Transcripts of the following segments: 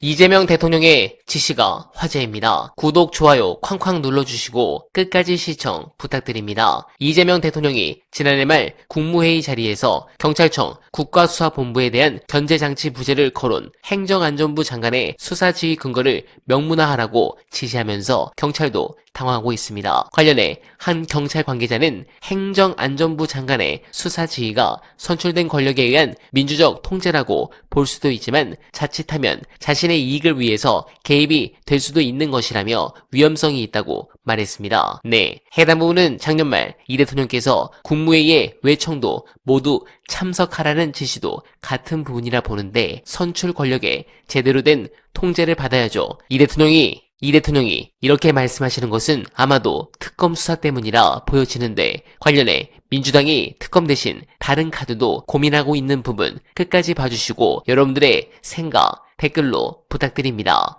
이재명 대통령의 지시가 화제입니다. 구독, 좋아요 쾅쾅 눌러주시고 끝까지 시청 부탁드립니다. 이재명 대통령이 지난해 말 국무회의 자리에서 경찰청 국가수사본부에 대한 견제장치 부재를 거론 행정안전부 장관의 수사지휘 근거를 명문화하라고 지시하면서 경찰도 당황하고 있습니다. 관련해 한 경찰 관계자는 행정안전부 장관의 수사지휘가 선출된 권력에 의한 민주적 통제라고 볼 수도 있지만 자칫하면 자신의 이익을 위해서 개입이 될 수도 있는 것이라며 위험성이 있다고 말했습니다. 네, 해당 부분은 작년 말 이 대통령께서 국무회의에 외청도 모두 참석하라는 지시도 같은 부분이라 보는데 선출 권력에 제대로 된 통제를 받아야죠. 이 대통령이 이렇게 말씀하시는 것은 아마도 특검 수사 때문이라 보여지는데 관련해 민주당이 특검 대신 다른 카드도 고민하고 있는 부분 끝까지 봐주시고 여러분들의 생각 댓글로 부탁드립니다.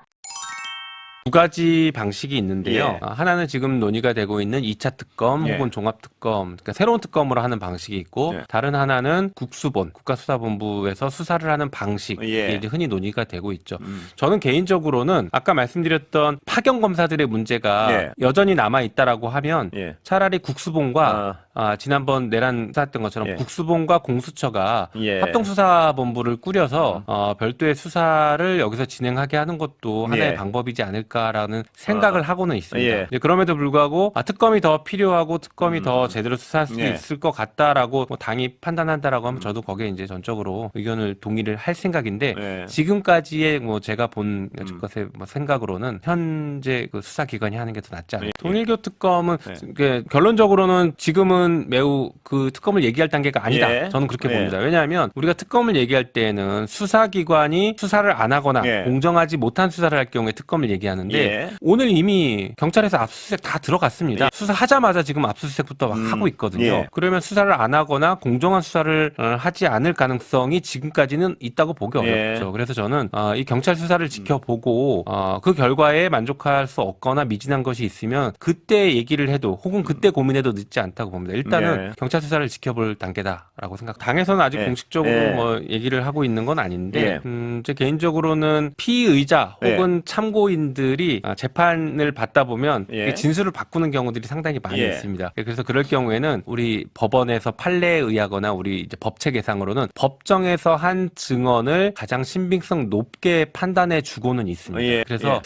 두 가지 방식이 있는데요. 예. 하나는 지금 논의가 되고 있는 2차 특검 예. 혹은 종합특검, 그러니까 새로운 특검으로 하는 방식이 있고 예. 다른 하나는 국수본, 국가수사본부에서 수사를 하는 방식, 예. 이게 이제 흔히 논의가 되고 있죠. 저는 개인적으로는 아까 말씀드렸던 파견 검사들의 문제가 예. 여전히 남아있다라고 하면 예. 차라리 국수본과 지난번 내란 수사했던 것처럼 예. 국수본과 공수처가 예. 합동수사본부를 꾸려서 별도의 수사를 여기서 진행하게 하는 것도 하나의 예. 방법이지 않을까라는 생각을 하고는 있습니다. 예. 이제 그럼에도 불구하고 특검이 더 필요하고 특검이 더 제대로 수사할 수 예. 있을 것 같다라고 당이 판단한다라고 하면 저도 거기에 이제 전적으로 의견을 동의를 할 생각인데 예. 지금까지의 제가 본 것의 생각으로는 현재 그 수사기관이 하는 게 더 낫지 않을까. 예. 통일교 특검은 예. 이게 결론적으로는 지금은 매우 그 특검을 얘기할 단계가 아니다. 예. 저는 그렇게 예. 봅니다. 왜냐하면 우리가 특검을 얘기할 때에는 수사기관이 수사를 안 하거나 예. 공정하지 못한 수사를 할 경우에 특검을 얘기하는데 예. 오늘 이미 경찰에서 압수수색 다 들어갔습니다. 예. 수사하자마자 지금 압수수색부터 막 하고 있거든요. 예. 그러면 수사를 안 하거나 공정한 수사를 하지 않을 가능성이 지금까지는 있다고 보기 예. 어렵죠. 그래서 저는 이 경찰 수사를 지켜보고 그 결과에 만족할 수 없거나 미진한 것이 있으면 그때 얘기를 해도 혹은 그때 고민해도 늦지 않다고 봅니다. 일단은 예. 경찰 수사를 지켜볼 단계다라고 생각. 당에서는 아직 예. 공식적으로 예. 뭐 얘기를 하고 있는 건 아닌데 예. 제 개인적으로는 피의자 예. 혹은 참고인들이 재판을 받다 보면 예. 진술을 바꾸는 경우들이 상당히 많이 예. 있습니다. 그래서 그럴 경우에는 우리 법원에서 판례에 의하거나 우리 이제 법체계상으로는 법정에서 한 증언을 가장 신빙성 높게 판단해 주고는 있습니다. 예. 그래서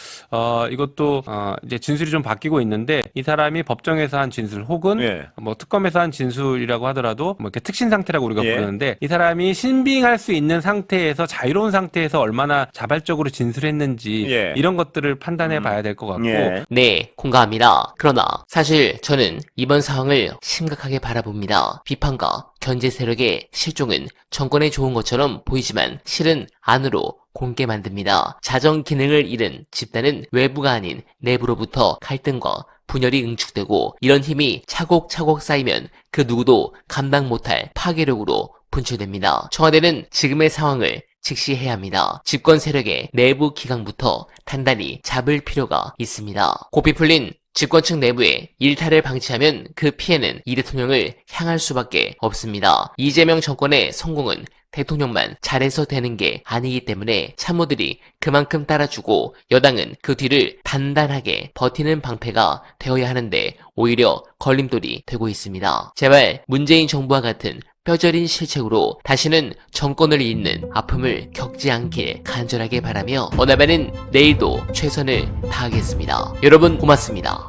이것도 이제 진술이 좀 바뀌고 있는데 이 사람이 법정에서 한 진술 혹은 예. 뭐 특검에서 한 진술이라고 하더라도 뭐 이렇게 특신 상태라고 우리가 예. 부르는데 이 사람이 신빙할 수 있는 상태에서 자유로운 상태에서 얼마나 자발적으로 진술했는지 예. 이런 것들을 판단해 봐야 될 것 같고 예. 네, 공감합니다. 그러나 사실 저는 이번 상황을 심각하게 바라봅니다. 비판과 견제 세력의 실종은 정권에 좋은 것처럼 보이지만 실은 안으로 곪게 만듭니다. 자정 기능을 잃은 집단은 외부가 아닌 내부로부터 갈등과 분열이 응축되고 이런 힘이 차곡차곡 쌓이면 그 누구도 감당 못할 파괴력으로 분출됩니다. 청와대는 지금의 상황을 직시해야 합니다. 집권 세력의 내부 기강부터 단단히 잡을 필요가 있습니다. 고삐 풀린 집권층 내부의 일탈을 방치하면 그 피해는 이 대통령을 향할 수밖에 없습니다. 이재명 정권의 성공은 대통령만 잘해서 되는 게 아니기 때문에 참모들이 그만큼 따라주고 여당은 그 뒤를 단단하게 버티는 방패가 되어야 하는데 오히려 걸림돌이 되고 있습니다. 제발 문재인 정부와 같은 뼈저린 실책으로 다시는 정권을 잇는 아픔을 겪지 않길 간절하게 바라며 어나바는 내일도 최선을 다하겠습니다. 여러분 고맙습니다.